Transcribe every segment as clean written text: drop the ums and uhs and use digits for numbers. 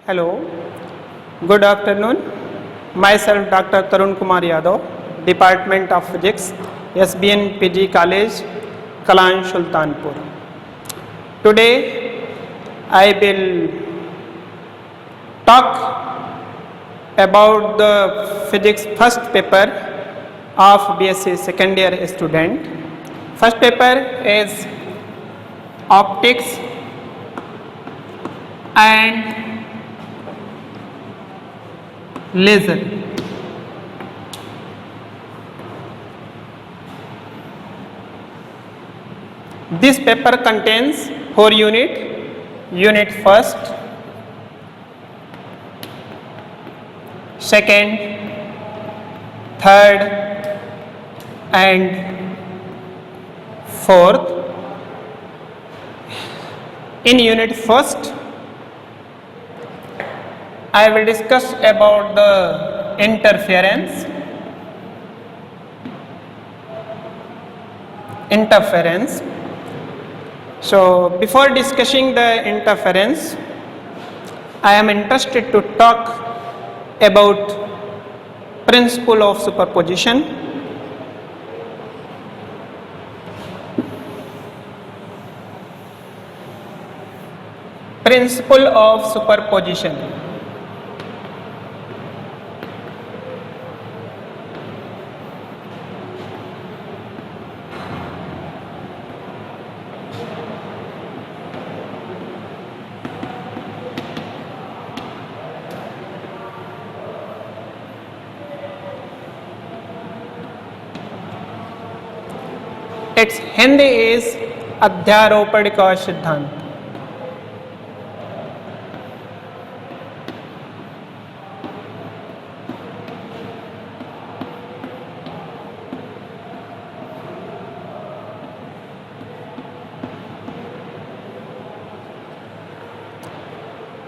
Hello, good afternoon. Myself Dr. Tarun Kumar Yadav, Department of Physics, SBN PG College, Kalan Sultanpur. Today I will talk about the physics first paper of BSc second year student. First paper is optics and laser. This paper contains 4 units. Unit first, second, third and fourth. In unit first, I will discuss about the interference. So before discussing the interference, I am interested to talk about principle of superposition. Principle of superposition. Its Hindi is अध्यारोपण का सिद्धांत.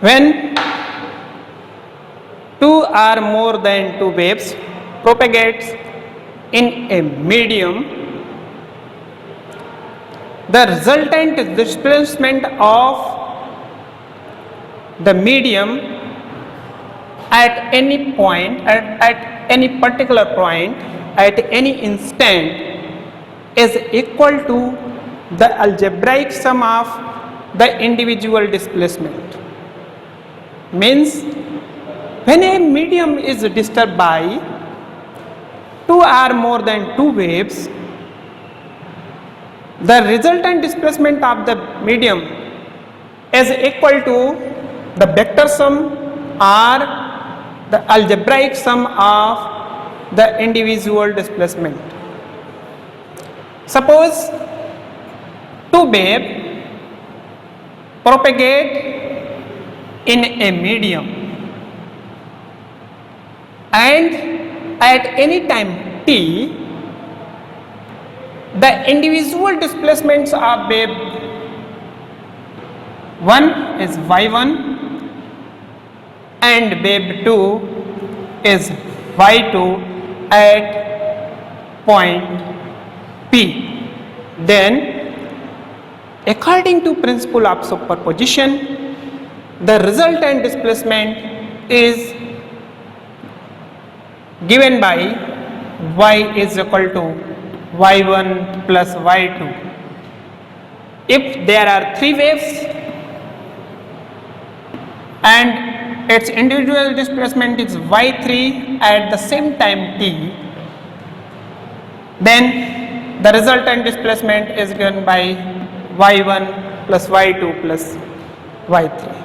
When two or more than two waves propagates in a medium, the resultant displacement of the medium at any point, at any particular point, at any instant is equal to the algebraic sum of the individual displacement. Means when a medium is disturbed by two or more than two waves, the resultant displacement of the medium is equal to the vector sum or the algebraic sum of the individual displacement. Suppose two waves propagate in a medium and at any time t, the individual displacements of wave 1 is y1 and wave 2 is y2 at point P. Then according to principle of superposition, the resultant displacement is given by y is equal to y1 plus y2. If there are three waves and its individual displacement is y3 at the same time t, then the resultant displacement is given by y1 plus y2 plus y3.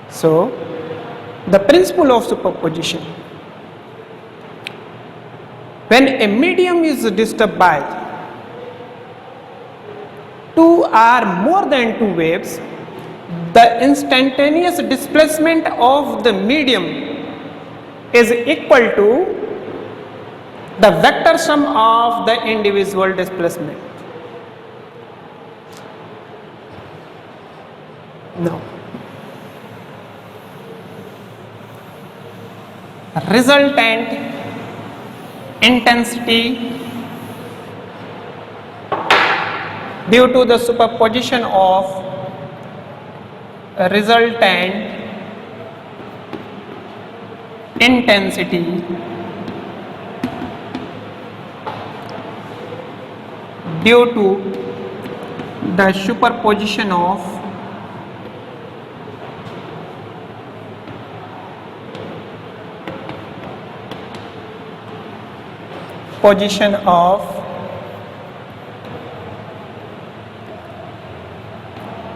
So the principle of superposition: when a medium is disturbed by two or more than two waves, the instantaneous displacement of the medium is equal to the vector sum of the individual displacement. Now, resultant intensity due to the superposition of resultant intensity due to the superposition of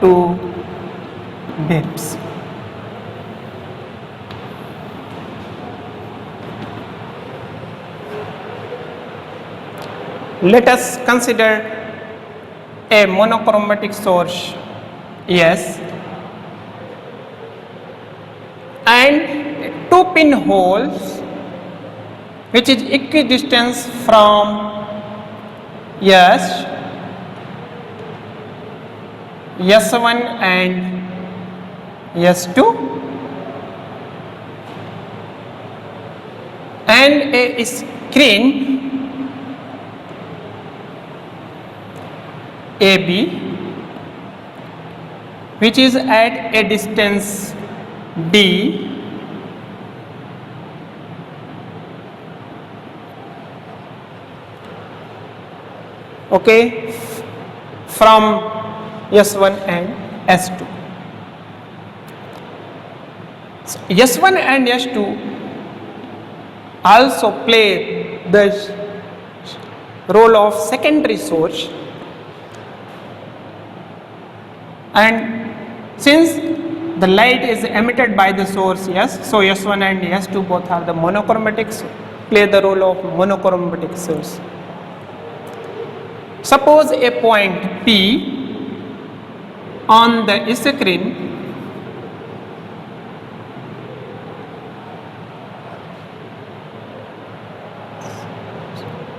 two waves. Let us consider a monochromatic source S and two pinholes which is equidistant from S, S1 and S2, and a screen AB which is at a distance D, okay, from S1 and S2. So S1 and S2 also play the role of secondary source, and since the light is emitted by the source S, so S1 and S2 both are the monochromatics, play the role of monochromatic source. Suppose a point P on the screen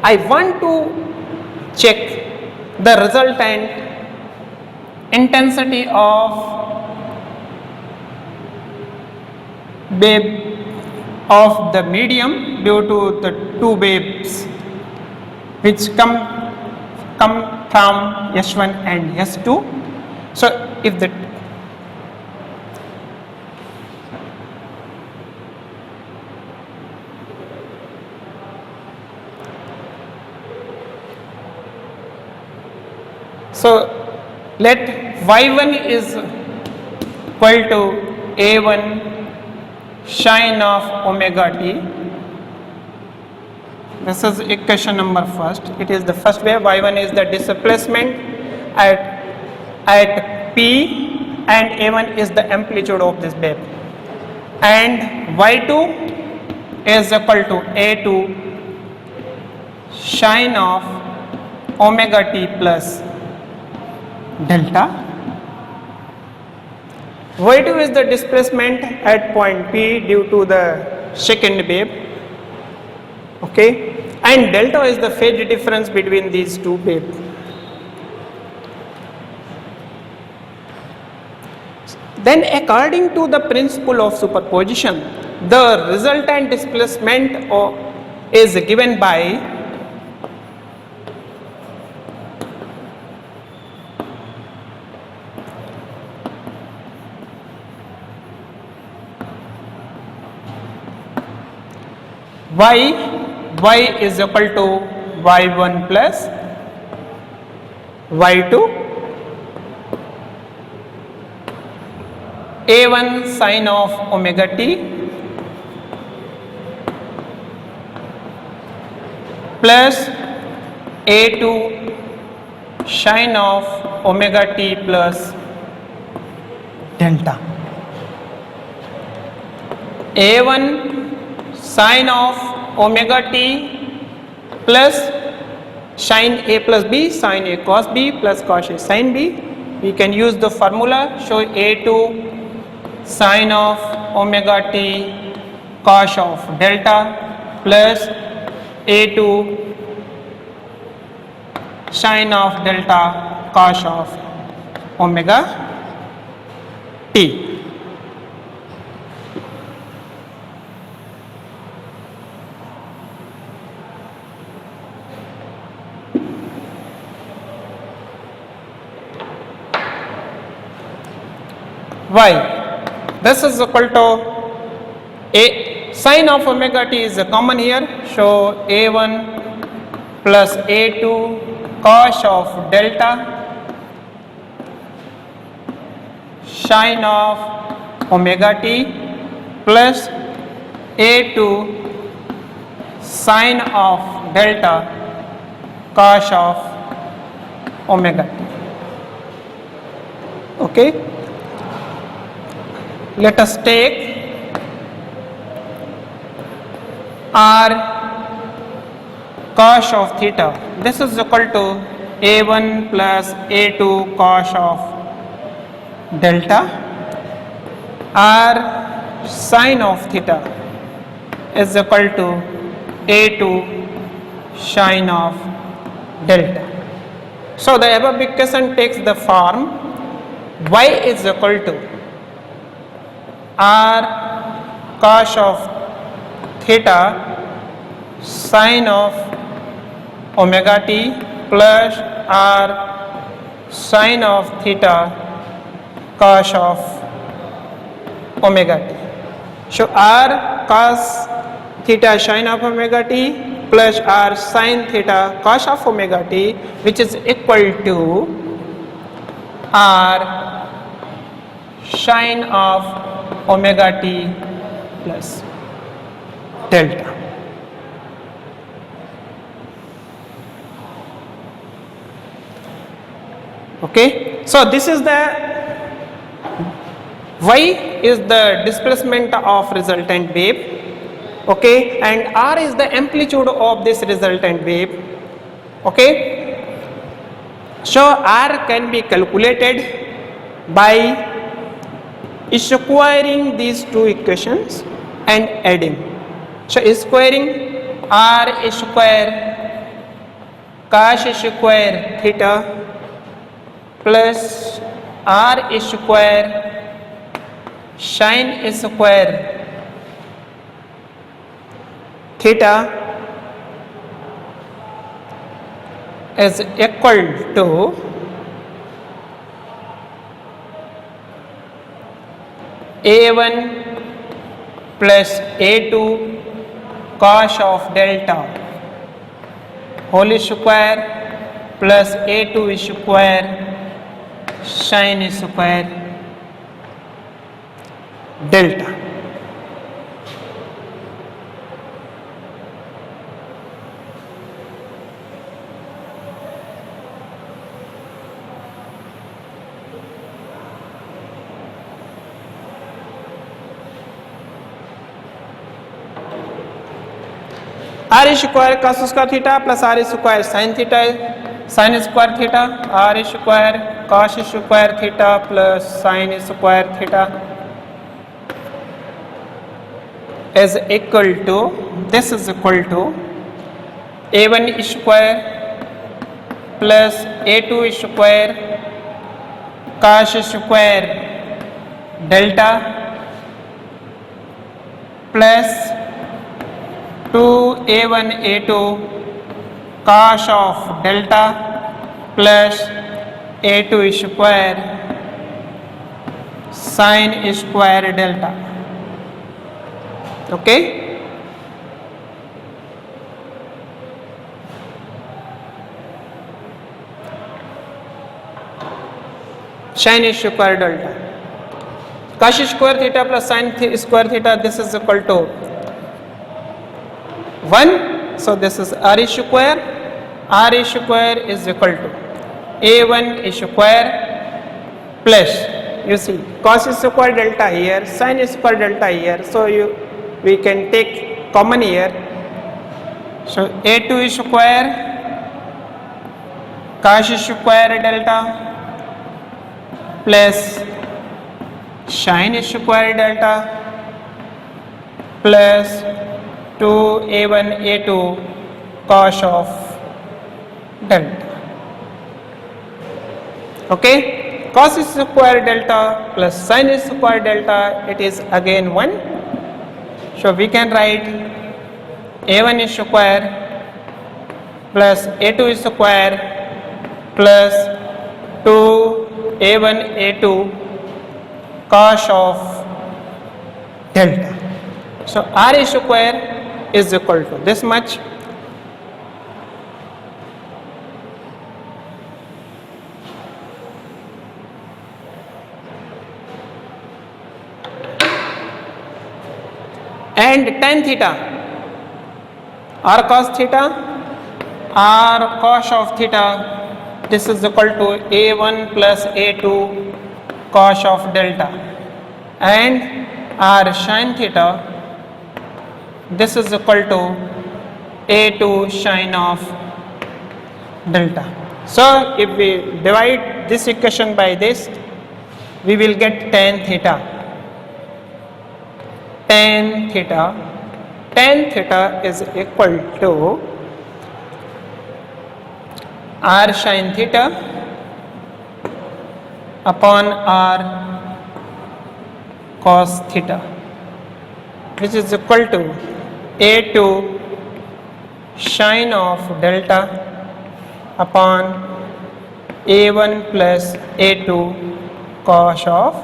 I want to check the resultant intensity of wave of the medium due to the two waves which come from S1 and S2. So if the let Y1 is equal to A1 sine of omega t. This is equation number first. It is the first wave. Y1 is the displacement at P, and A1 is the amplitude of this wave. And Y2 is equal to A2 sine of omega t plus delta. Y2 is the displacement at point P due to the second wave, okay, and delta is the phase difference between these two waves. Then according to the principle of superposition, the resultant displacement is given by y is equal to y1 plus y2 a1 sine of omega t plus a2 sine of omega t plus delta. A1 sine of omega t plus sine a plus b, sine a cos b plus cos a sine b. We can use the formula, show a2 sine of omega t cos of delta plus a2 sine of delta cos of omega t. Y, this is equal to Sine of omega t is common here. So a1 plus a2 cos of delta sine of omega t plus a2 sine of delta cos of omega t. Okay, let us take r cos of theta. This is equal to a1 plus a2 cos of delta. R sine of theta is equal to a2 sine of delta. So the above equation takes the form y is equal to r cos of theta sine of omega t plus r sine of theta cos of omega t. So r cos theta sine of omega t plus r sine theta cos of omega t, which is equal to r sine of omega t plus delta. Okay, so this is the y is the displacement of resultant wave, okay, and r is the amplitude of this resultant wave. Okay, so r can be calculated by squaring these two equations and adding. So squaring r square cos square theta plus r square sine square theta is equal to a1 plus a2 cos of delta whole square plus a2 square sine square delta. r square cos square theta plus r square sin theta sin square theta, r square cos square theta plus sin square theta is equal to, this is equal to a1 square plus a2 square cos square delta plus 2a1 a2 cos of delta plus a2 square sin square delta. Okay, sin square delta cos square theta plus sin square theta, this is equal to 1. So this is r square is equal to a1 square plus, you see, cos square delta here, sin square delta here, so we can take common here. So a2 square cos square delta plus sin square delta plus 2a1 a2 cos of delta. Okay, cos square delta plus sin square delta, it is again 1. So we can write a1 square plus a2 square plus 2a1 a2 cos of delta. So r square is equal to this much. And tan theta, r cos theta, r cos of theta, this is equal to a1 plus a2 cos of delta, and r sin theta, this is equal to a2 sin of delta. So if we divide this equation by this, we will get tan theta. Tan theta is equal to r sin theta upon r cos theta, which is equal to a2 sin of delta upon a1 plus a2 cos of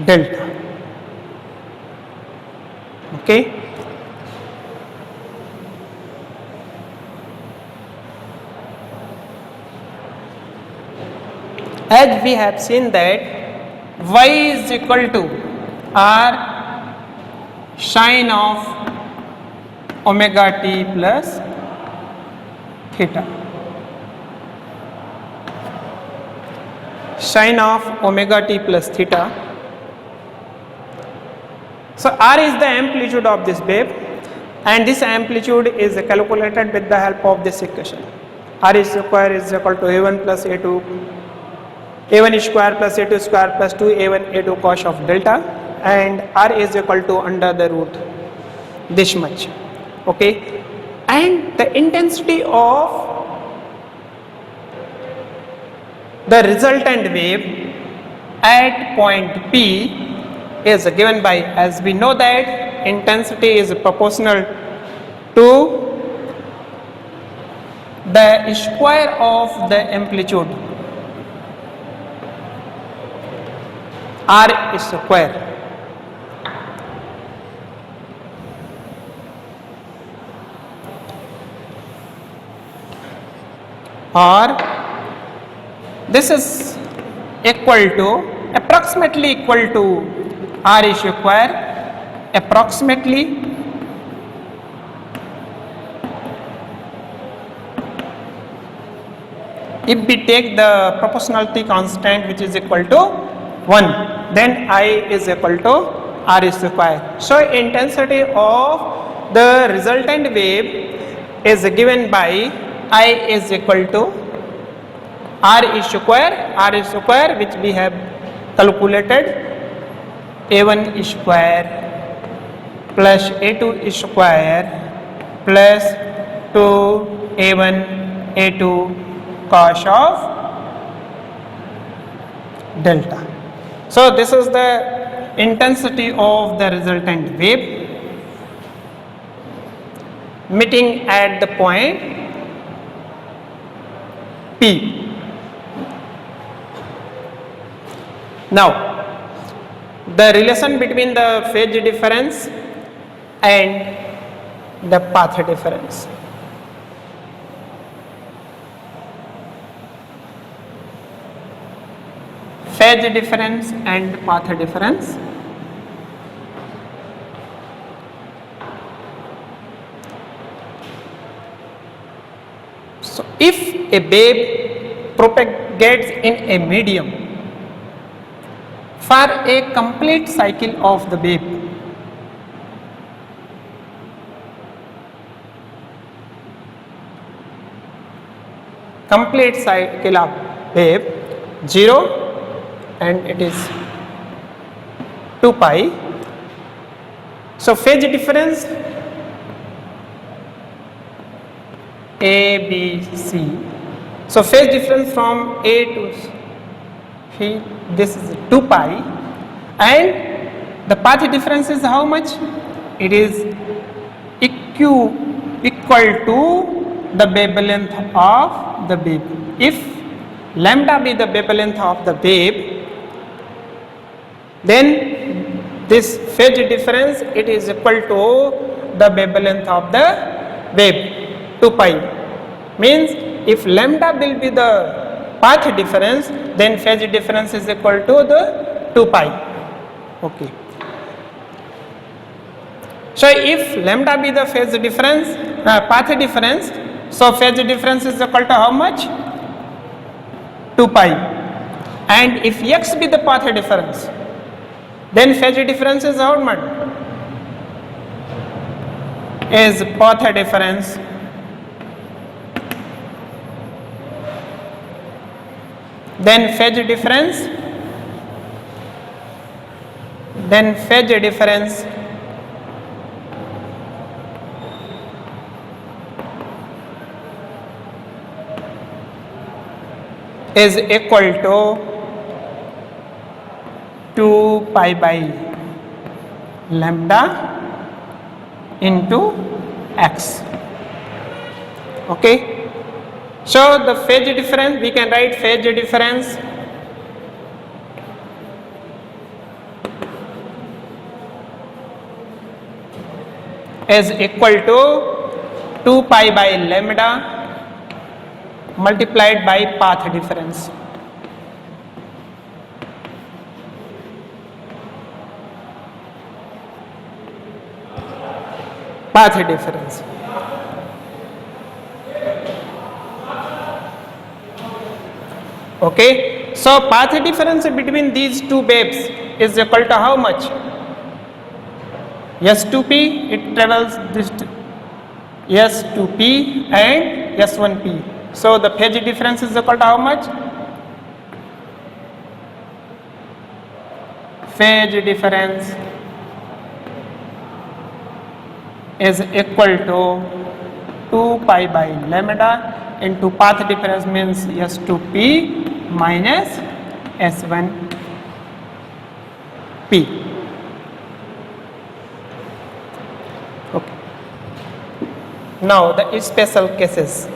delta. Okay. As we have seen that y is equal to r sin of omega t plus theta. Sin of omega t plus theta. So r is the amplitude of this wave, and this amplitude is calculated with the help of this equation. R square is equal to a1 plus a2, a1 square plus a2 square plus 2a1 a2 cos of delta, and r is equal to under the root this much. Okay, and the intensity of the resultant wave at point P is given by, as we know that intensity is proportional to the square of the amplitude r square. Or this is equal to, approximately equal to r square, approximately if we take the proportionality constant which is equal to 1, then I is equal to r square. So intensity of the resultant wave is given by I is equal to r square, which we have calculated, a1 square plus a2 square plus 2a1 a2 cos of delta. So this is the intensity of the resultant wave meeting at the point P. Now the relation between the phase difference and the path difference. Phase difference and path difference. So if a wave propagates in a medium for a complete cycle of the wave, complete cycle of wave 0 and it is 2 pi. So phase difference A, B, C. So phase difference from A to C, this is 2 pi, and the path difference is how much? It is equal to the wavelength of the wave. If lambda be the wavelength of the wave, then this phase difference, it is equal to the wavelength of the wave, 2 pi. Means if lambda will be the path difference, then phase difference is equal to the 2 pi. Okay. So if lambda be the phase difference, path difference, so phase difference is equal to how much? 2 pi. And if x be the path difference, then phase difference is how much? Is path difference phase difference is equal to 2 pi by lambda into x. Okay. So the phase difference, we can write phase difference is equal to 2 pi by lambda multiplied by path difference. Path difference. Okay, so path difference between these two waves is equal to how much? S2p, it travels this S2p and S1p. So the phase difference is equal to how much? Phase difference is equal to 2 pi by lambda into path difference, means S2p minus S1p. Okay. Now the special cases.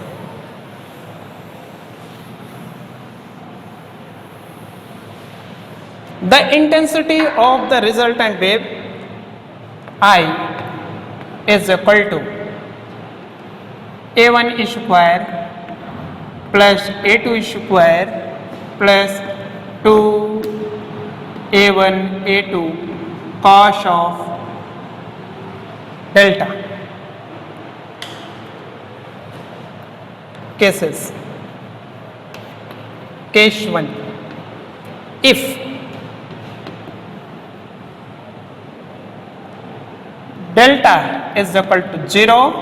The intensity of the resultant wave I is equal to A1 square plus A2 square plus 2A1 A2 cos of delta. Cases. Case 1. If delta is equal to 0,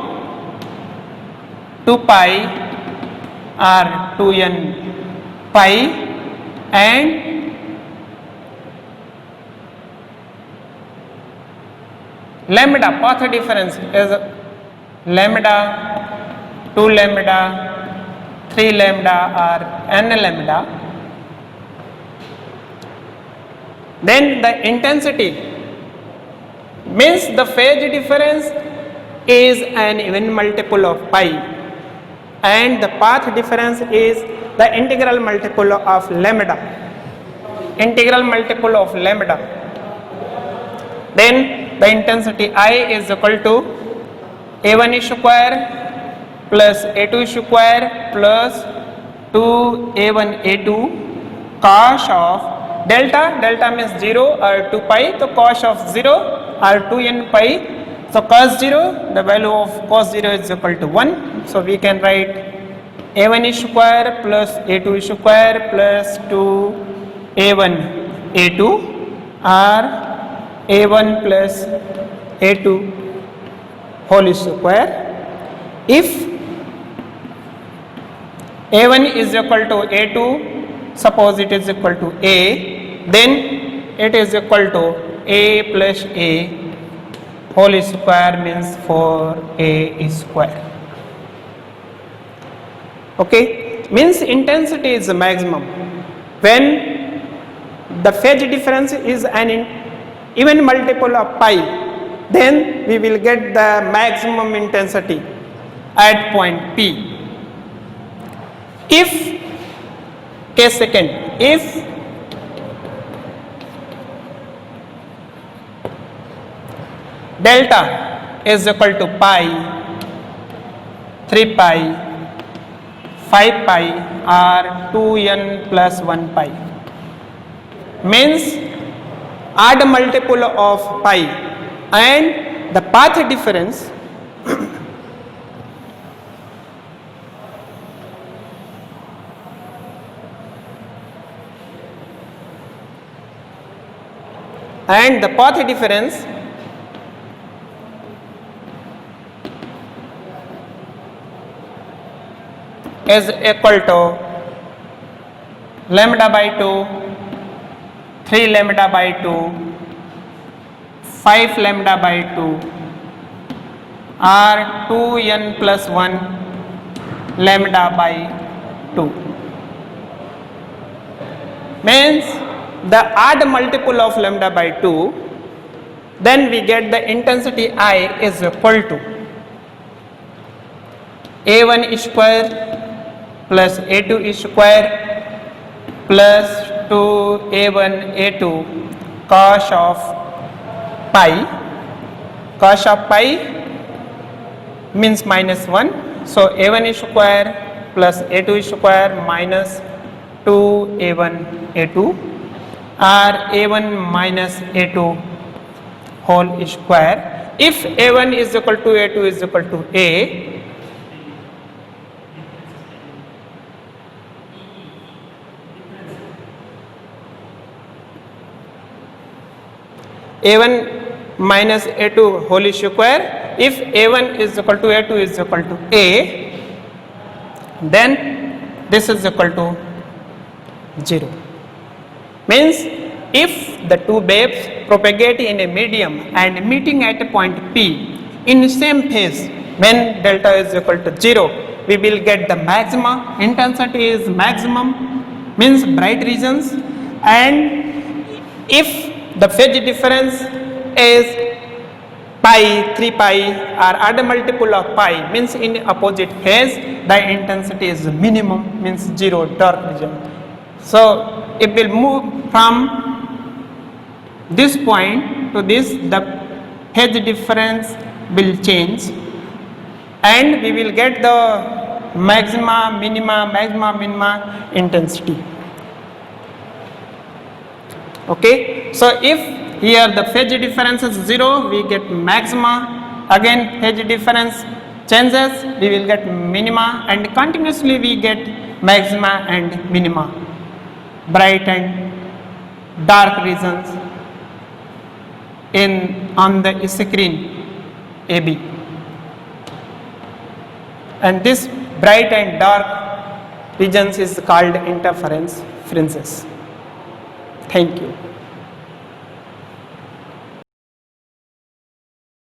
2 pi or 2n pi, and lambda path difference is lambda, 2 lambda, 3 lambda or n lambda, then the intensity means the phase difference is an even multiple of pi, and the path difference is the integral multiple of lambda. Integral multiple of lambda. Then the intensity I is equal to A1 square plus A2 square plus 2A1 A2 cos of delta. Delta means 0 or 2 pi, so cos of 0 or 2n pi, so cos 0, the value of cos 0 is equal to 1, so we can write A1 square plus A2 square plus 2A1 A2 or A1 plus A2 whole square. If A1 is equal to A2, suppose it is equal to A, then it is equal to A plus A whole square, means 4A square. Okay, means intensity is the maximum when the phase difference is an even multiple of pi, then we will get the maximum intensity at point P. If case second, if delta is equal to pi, 3 pi, 5 pi or 2n plus 1 pi. Means add multiple of pi and the path difference and the path difference is equal to lambda by 2, 3 lambda by 2, 5 lambda by 2 or 2n plus 1 lambda by 2. Means the odd multiple of lambda by 2, then we get the intensity I is equal to A1 square plus A2 square plus 2A1 A2 cos of pi. Cos of pi means minus 1. So A1 square plus A2 square minus 2A1 A2 or A1 minus A2 whole square. If A1 is equal to A2 is equal to A1 minus A2 whole square. If A1 is equal to A2 is equal to A, then this is equal to 0. Means if the two waves propagate in a medium and meeting at a point P in the same phase, when delta is equal to 0, we will get the maxima. Intensity is maximum, means bright regions, and if the phase difference is pi, 3 pi or odd multiple of pi, means in opposite phase the intensity is minimum, means 0, dark region. So it will move from this point to this, the phase difference will change and we will get the maxima, minima intensity. Okay, so if here the phase difference is 0, we get maxima, again phase difference changes, we will get minima, and continuously we get maxima and minima, bright and dark regions on the screen AB. And this bright and dark regions is called interference fringes. Thank you.